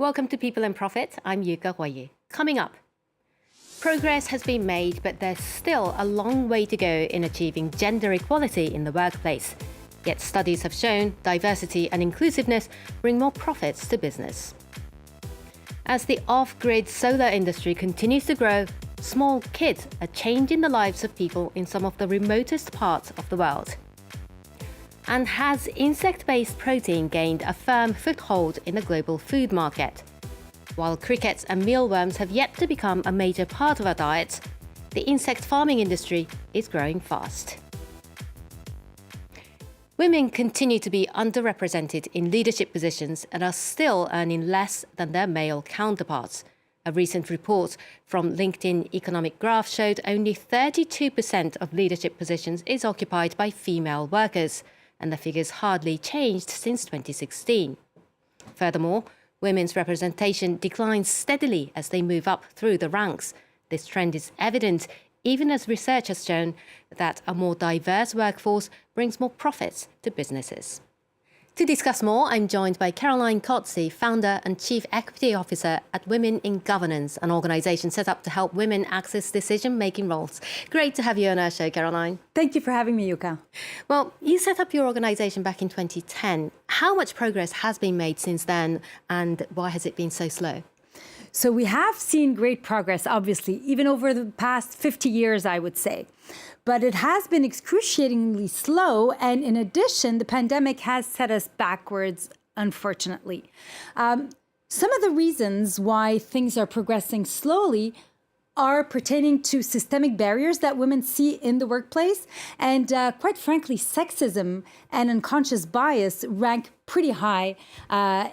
Welcome to People and Profit. I'm Yuka Royer. Coming up, progress has been made, but there's still a long way to go in achieving gender equality in the workplace. Yet studies have shown diversity and inclusiveness bring more profits to business. As the off-grid solar industry continues to grow, small kids are changing the lives of people in some of the remotest parts of the world. And has insect-based protein gained a firm foothold in the global food market? While crickets and mealworms have yet to become a major part of our diets, the insect farming industry is growing fast. Women continue to be underrepresented in leadership positions and are still earning less than their male counterparts. A recent report from LinkedIn Economic Graph showed only 32% of leadership positions is occupied by female workers, and the figures hardly changed since 2016. Furthermore, women's representation declines steadily as they move up through the ranks. This trend is evident even as research has shown that a more diverse workforce brings more profits to businesses. To discuss more, I'm joined by Caroline Codsi, founder and chief equity officer at Women in Governance, an organisation set up to help women access decision-making roles. Great to have you on our show, Caroline. Thank you for having me, Yuka. Well, you set up your organisation back in 2010. How much progress has been made since then, and why has it been so slow? So we have seen great progress, obviously, even over the past 50 years, I would say. But it has been excruciatingly slow. And in addition, the pandemic has set us backwards, unfortunately. Some of the reasons why things are progressing slowly are pertaining to systemic barriers that women see in the workplace. And quite frankly, sexism and unconscious bias rank pretty high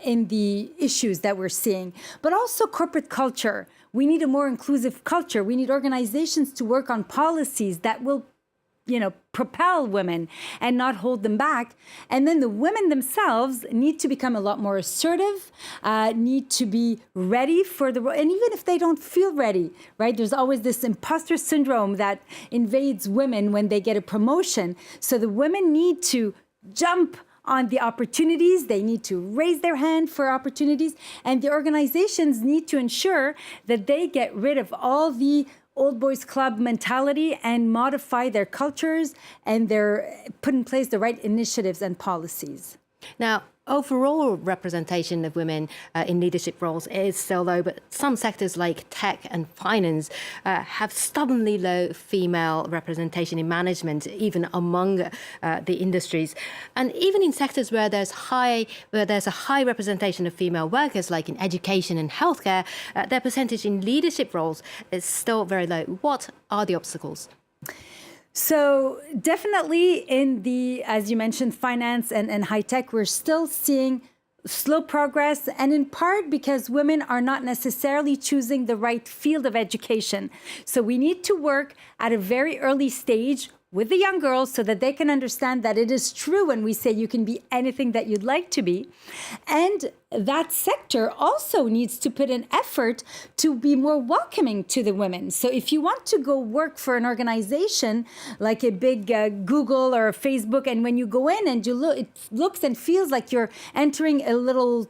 in the issues that we're seeing. But also corporate culture. We need a more inclusive culture. We need organizations to work on policies that will propel women and not hold them back. And then the women themselves need to become a lot more assertive, need to be ready for the role. And even if they don't feel ready, right? There's always this imposter syndrome that invades women when they get a promotion. So the women need to jump on the opportunities. They need to raise their hand for opportunities. And the organizations need to ensure that they get rid of all the old boys club mentality and modify their cultures and put in place the right initiatives and policies. Now, overall representation of women in leadership roles is still low, but some sectors like tech and finance have stubbornly low female representation in management, even among the industries. And even in sectors where there's a high representation of female workers, like in education and healthcare, their percentage in leadership roles is still very low. What are the obstacles? So definitely in the, as you mentioned, finance and high tech, we're still seeing slow progress, and in part because women are not necessarily choosing the right field of education. So we need to work at a very early stage with the young girls so that they can understand that it is true when we say you can be anything that you'd like to be. And that sector also needs to put an effort to be more welcoming to the women. So if you want to go work for an organization like a big Google or a Facebook, and when you go in and you look, it looks and feels like you're entering a little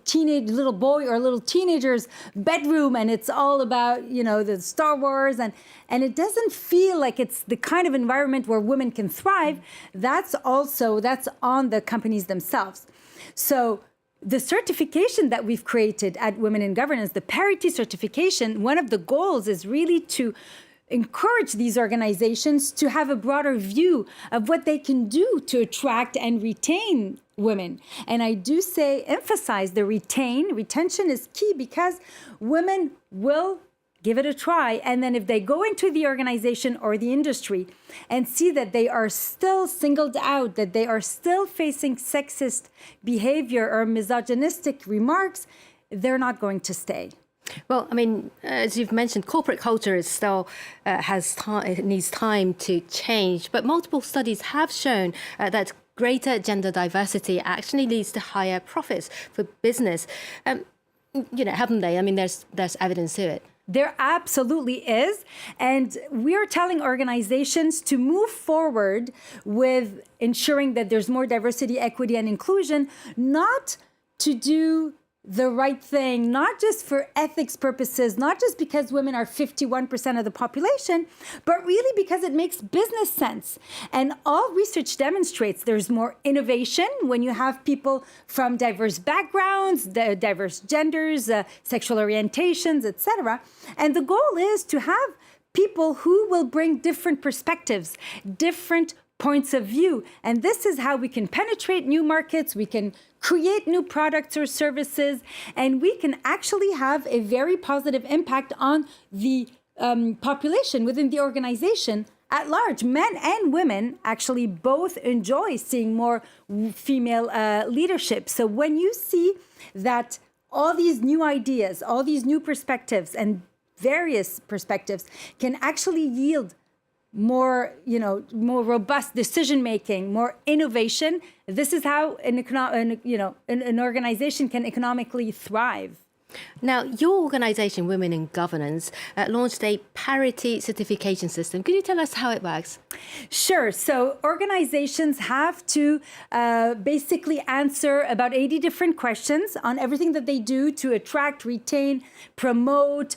boy or a little teenager's bedroom, and it's all about, the Star Wars, and it doesn't feel like it's the kind of environment where women can thrive. That's on the companies themselves. So the certification that we've created at Women in Governance, the parity certification, one of the goals is really to encourage these organizations to have a broader view of what they can do to attract and retain women. And I do emphasize the retention is key, because women will give it a try. And then if they go into the organization or the industry and see that they are still singled out, that they are still facing sexist behavior or misogynistic remarks, they're not going to stay. Well, I mean, as you've mentioned, corporate culture is still it needs time to change. But multiple studies have shown that greater gender diversity actually leads to higher profits for business. Haven't they? I mean, there's evidence to it. There absolutely is. And we are telling organizations to move forward with ensuring that there's more diversity, equity, and inclusion, not to do the right thing, not just for ethics purposes, not just because women are 51% of the population, but really because it makes business sense. And all research demonstrates there's more innovation when you have people from diverse backgrounds, diverse genders, sexual orientations, etc. And the goal is to have people who will bring different perspectives, different points of view. And this is how we can penetrate new markets, we can create new products or services, and we can actually have a very positive impact on the population within the organization at large. Men and women actually both enjoy seeing more female leadership. So when you see that all these new ideas, all these new perspectives and various perspectives can actually yield more, more robust decision-making, more innovation. This is how an organization can economically thrive. Now, your organization, Women in Governance, launched a parity certification system. Can you tell us how it works? Sure. So organizations have to basically answer about 80 different questions on everything that they do to attract, retain, promote,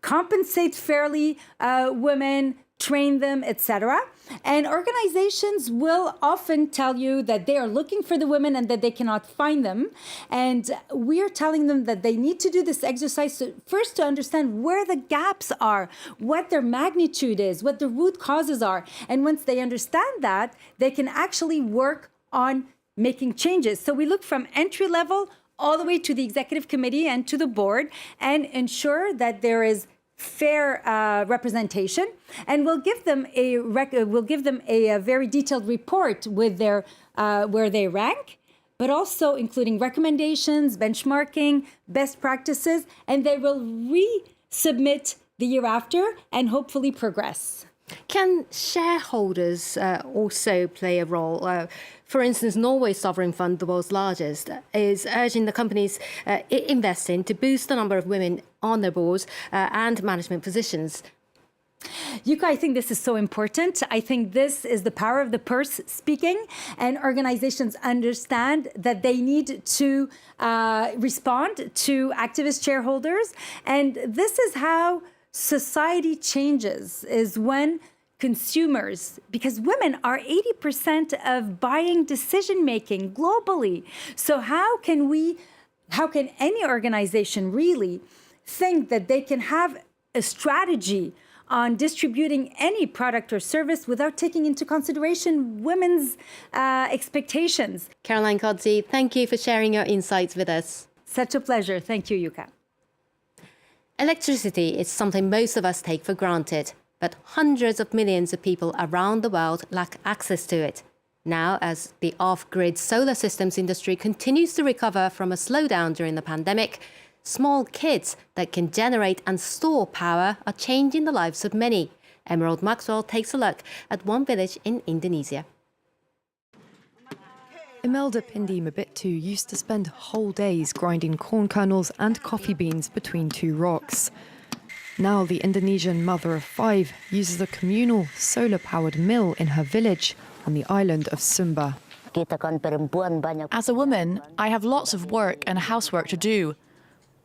compensate fairly women, train them, etc. And organizations will often tell you that they are looking for the women and that they cannot find them. And we are telling them that they need to do this exercise first to understand where the gaps are, what their magnitude is, what the root causes are. And once they understand that, they can actually work on making changes. So we look from entry level all the way to the executive committee and to the board and ensure that there is fair representation, and we'll give them a very detailed report with their where they rank, but also including recommendations, benchmarking, best practices, and they will resubmit the year after and hopefully progress. Can shareholders also play a role? For instance, Norway's sovereign fund, the world's largest, is urging the companies it invests in to boost the number of women on their boards and management positions. Yuka, I think this is so important. I think this is the power of the purse speaking, and organizations understand that they need to respond to activist shareholders. And this is how society changes, is when consumers, because women are 80% of buying decision-making globally. So how can any organization really think that they can have a strategy on distributing any product or service without taking into consideration women's expectations? Caroline Codsi, thank you for sharing your insights with us. Such a pleasure. Thank you, Yuka. Electricity is something most of us take for granted, but hundreds of millions of people around the world lack access to it. Now, as the off-grid solar systems industry continues to recover from a slowdown during the pandemic, small kits that can generate and store power are changing the lives of many. Emerald Maxwell takes a look at one village in Indonesia. Imelda Pindi Mabitu used to spend whole days grinding corn kernels and coffee beans between two rocks. Now the Indonesian mother of 5 uses a communal solar-powered mill in her village on the island of Sumba. As a woman, I have lots of work and housework to do.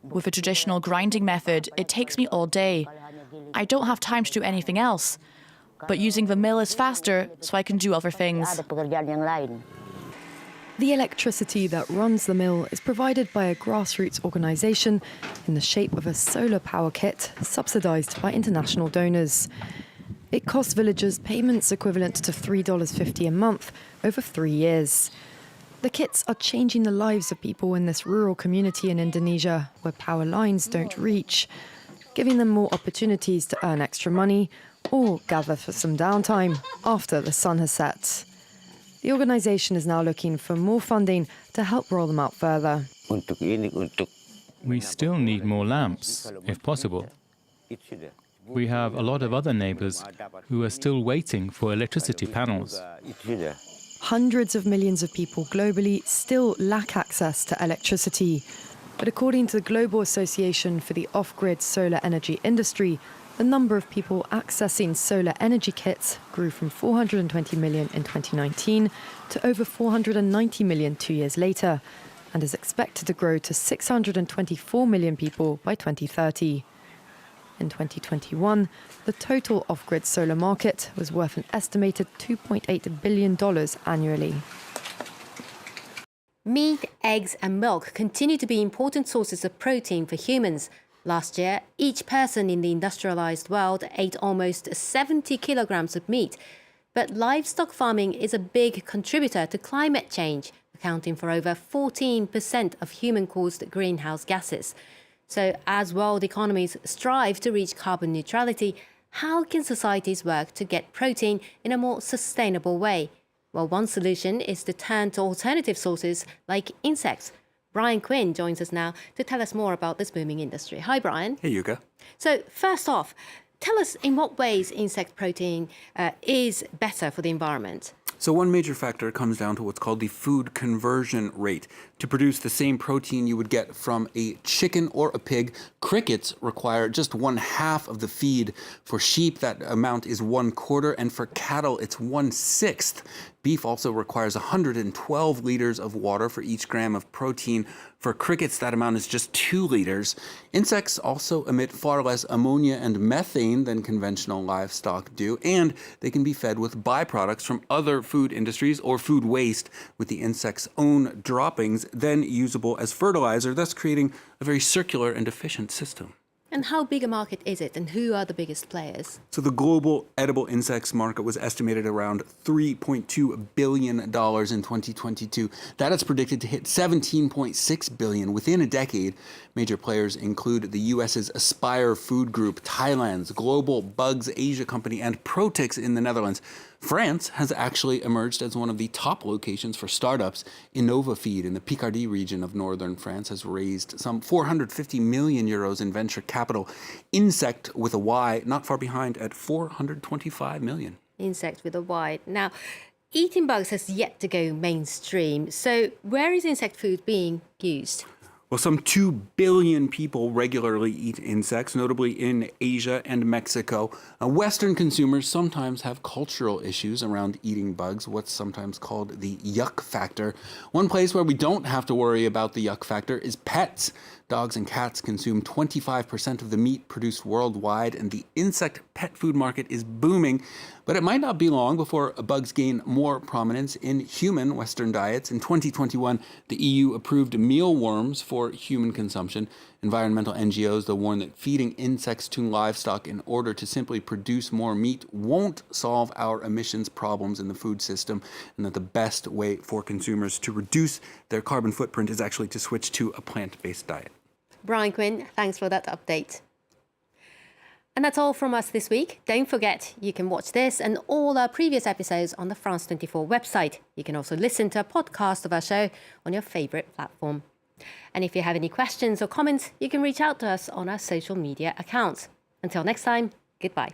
With a traditional grinding method, it takes me all day. I don't have time to do anything else. But using the mill is faster, so I can do other things. The electricity that runs the mill is provided by a grassroots organisation in the shape of a solar power kit subsidised by international donors. It costs villagers payments equivalent to $3.50 a month over 3 years. The kits are changing the lives of people in this rural community in Indonesia where power lines don't reach, giving them more opportunities to earn extra money or gather for some downtime after the sun has set. The organisation is now looking for more funding to help roll them out further. We still need more lamps, if possible. We have a lot of other neighbours who are still waiting for electricity panels. Hundreds of millions of people globally still lack access to electricity. But according to the Global Association for the Off-Grid Solar Energy Industry, the number of people accessing solar energy kits grew from 420 million in 2019 to over 490 million 2 years later. and is expected to grow to 624 million people by 2030. In 2021, the total off-grid solar market was worth an estimated $2.8 billion annually. Meat, eggs and milk continue to be important sources of protein for humans. Last year, each person in the industrialized world ate almost 70 kilograms of meat. But livestock farming is a big contributor to climate change, accounting for over 14% of human-caused greenhouse gases. So as world economies strive to reach carbon neutrality, how can societies work to get protein in a more sustainable way? Well, one solution is to turn to alternative sources like insects. Brian Quinn joins us now to tell us more about this booming industry. Hi, Brian. Hey, Yuka. So first off, tell us in what ways insect protein is better for the environment. So one major factor comes down to what's called the food conversion rate. To produce the same protein you would get from a chicken or a pig, crickets require just 1/2 of the feed. For sheep, that amount is 1/4, and for cattle, it's 1/6. Beef also requires 112 liters of water for each gram of protein. For crickets, that amount is just 2 liters. Insects also emit far less ammonia and methane than conventional livestock do, and they can be fed with byproducts from other food industries or food waste, with the insect's own droppings then usable as fertilizer, thus creating a very circular and efficient system. And how big a market is it, and who are the biggest players? So the global edible insects market was estimated around $3.2 billion in 2022. That is predicted to hit $17.6 billion within a decade. Major players include the U.S.'s Aspire Food Group, Thailand's Global Bugs Asia Company, and Protix in the Netherlands. France has actually emerged as one of the top locations for startups. InnovaFeed in the Picardy region of northern France has raised some 450 million euros in venture capital. Insect with a Y, not far behind at 425 million. Insect with a Y. Now, eating bugs has yet to go mainstream. So where is insect food being used? Well, some 2 billion people regularly eat insects, notably in Asia and Mexico. Western consumers sometimes have cultural issues around eating bugs, what's sometimes called the yuck factor. One place where we don't have to worry about the yuck factor is pets. Dogs and cats consume 25% of the meat produced worldwide, and the insect pet food market is booming. But it might not be long before bugs gain more prominence in human Western diets. In 2021, the EU approved mealworms for human consumption. Environmental NGOs, though, warn that feeding insects to livestock in order to simply produce more meat won't solve our emissions problems in the food system, and that the best way for consumers to reduce their carbon footprint is actually to switch to a plant-based diet. Brian Quinn, thanks for that update. And that's all from us this week. Don't forget, you can watch this and all our previous episodes on the France 24 website. You can also listen to a podcast of our show on your favourite platform. And if you have any questions or comments, you can reach out to us on our social media accounts. Until next time, goodbye.